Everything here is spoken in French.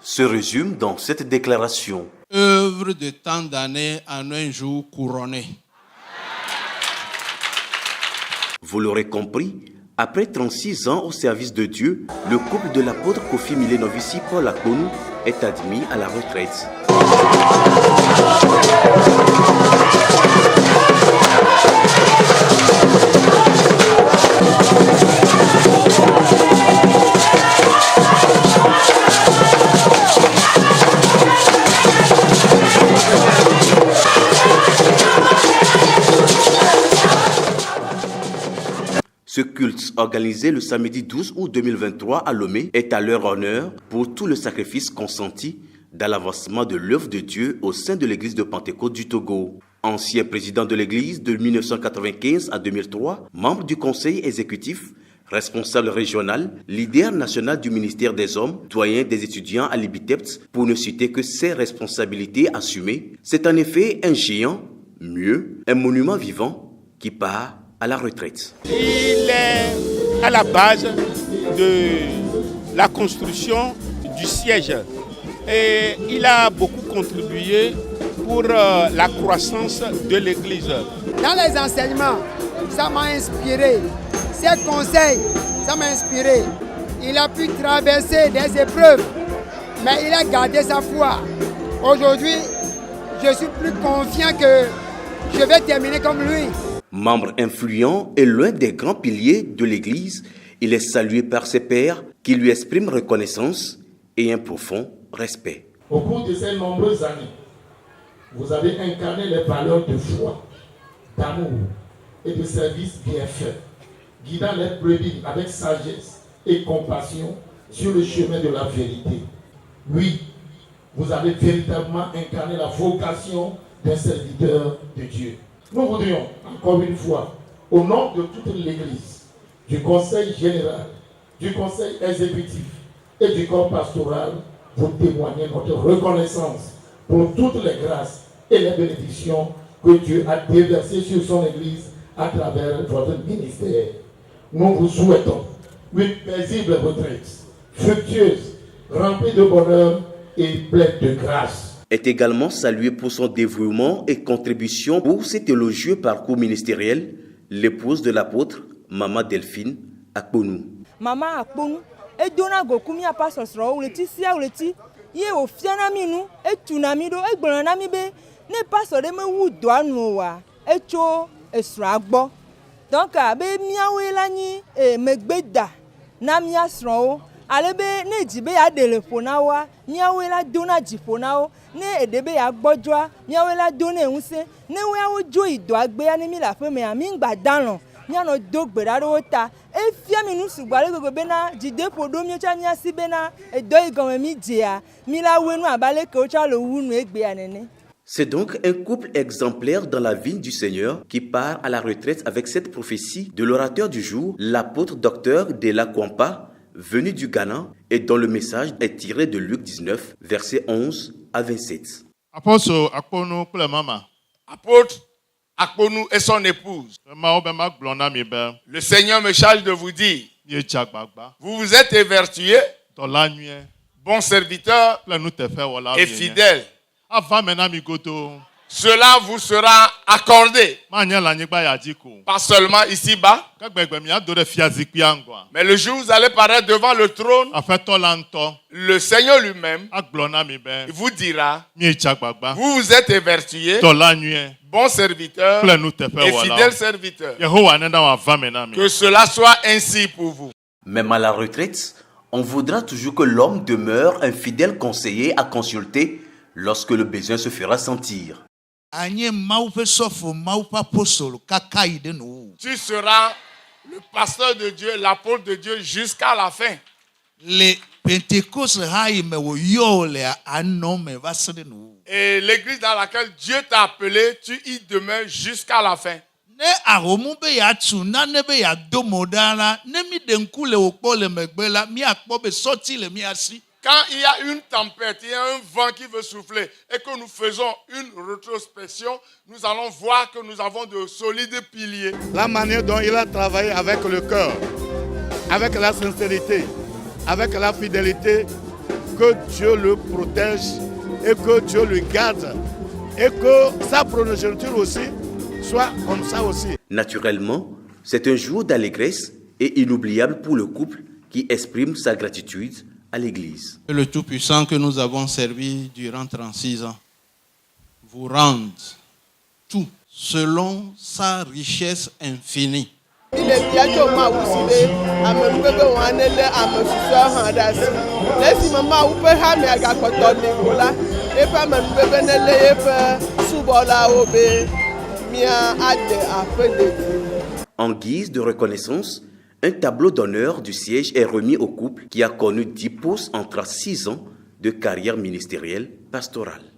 se résume dans cette déclaration. Œuvre de tant d'années en un jour couronné. Vous l'aurez compris, après 36 ans au service de Dieu, le couple de l'apôtre Kofi Milé-Novici Paul Akponu est admis à la retraite. Ce culte, organisé le samedi 12 août 2023 à Lomé, est à leur honneur pour tout le sacrifice consenti dans l'avancement de l'œuvre de Dieu au sein de l'église de Pentecôte du Togo. Ancien président de l'église de 1995 à 2003, membre du conseil exécutif, responsable régional, leader national du ministère des Hommes, doyen des étudiants à l'Ibitept, pour ne citer que ses responsabilités assumées, c'est en effet un géant, mieux, un monument vivant qui part à la retraite. Il est à la base de la construction du siège et il a beaucoup contribué pour la croissance de l'église. Dans les enseignements, ça m'a inspiré. Ses conseils, ça m'a inspiré. Il a pu traverser des épreuves, mais il a gardé sa foi. Aujourd'hui, je suis plus confiant que je vais terminer comme lui. Membre influent et l'un des grands piliers de l'Église, il est salué par ses pairs qui lui expriment reconnaissance et un profond respect. Au cours de ces nombreuses années, vous avez incarné les valeurs de foi, d'amour et de service bien fait, guidant les brebis avec sagesse et compassion sur le chemin de la vérité. Oui, vous avez véritablement incarné la vocation d'un serviteur de Dieu. Nous voudrions, encore une fois, au nom de toute l'Église, du Conseil général, du Conseil exécutif et du corps pastoral, vous témoigner notre reconnaissance pour toutes les grâces et les bénédictions que Dieu a déversées sur son Église à travers votre ministère. Nous vous souhaitons une paisible retraite, fructueuse, remplie de bonheur et pleine de grâce. Est également salué pour son dévouement et contribution pour cet élogieux parcours ministériel, l'épouse de l'apôtre, Maman Delphine Akponu. Maman Akponu, et donna gokumi a pas sosro ou le sia ou le ti, ye o fiana minu, et tunamido, et bonami be, ne pas so de me wu douanoa, et cho, et swagbo. Donc, abe miawe lani, et megbeda, namia sro. Alebe ne jibe ya telefona wa miawe la dona jifona o ne edebe ya gbojwa miawe la dona ense ne we awo jo ido agbe ya ni mi la fe me ami ngba danlo mi ano dogbe da ro ta e fia mi nu sugbale gogo be na jide podo mi cha mi asibe na edo igan mi jea mi la wenu abale ke o cha lo wunu egbe ya nene. C'est donc un couple exemplaire dans la vie du Seigneur qui part à la retraite avec cette prophétie de l'orateur du jour, l'apôtre docteur Dela Kwampa, venu du Ghana et dont le message est tiré de Luc 19, versets 11 à 27. Apôtre Akponu pour la maman. Apôtre Akponu et son épouse. Le Seigneur me charge de vous dire, vous vous êtes évertués, bon serviteur et fidèle. Cela vous sera accordé. Pas seulement ici-bas, mais le jour où vous allez paraître devant le trône, le Seigneur lui-même vous dira, vous vous êtes évertué, bon serviteur et fidèle serviteur. Que cela soit ainsi pour vous. Même à la retraite, on voudra toujours que l'homme demeure un fidèle conseiller à consulter lorsque le besoin se fera sentir. Tu seras le pasteur de Dieu, l'apôtre de Dieu jusqu'à la fin. Et l'église dans laquelle Dieu t'a appelé, tu y demeures jusqu'à la fin. Quand il y a une tempête, il y a un vent qui veut souffler et que nous faisons une rétrospection, nous allons voir que nous avons de solides piliers. La manière dont il a travaillé avec le cœur, avec la sincérité, avec la fidélité que Dieu le protège et que Dieu le garde et que sa progéniture aussi soit comme ça aussi. Naturellement, c'est un jour d'allégresse et inoubliable pour le couple qui exprime sa gratitude à l'Église. Le Tout-Puissant que nous avons servi durant 36 ans vous rende tout selon sa richesse infinie. En guise de reconnaissance, un tableau d'honneur du siège est remis au couple qui a connu 10 postes en 36 ans de carrière ministérielle pastorale.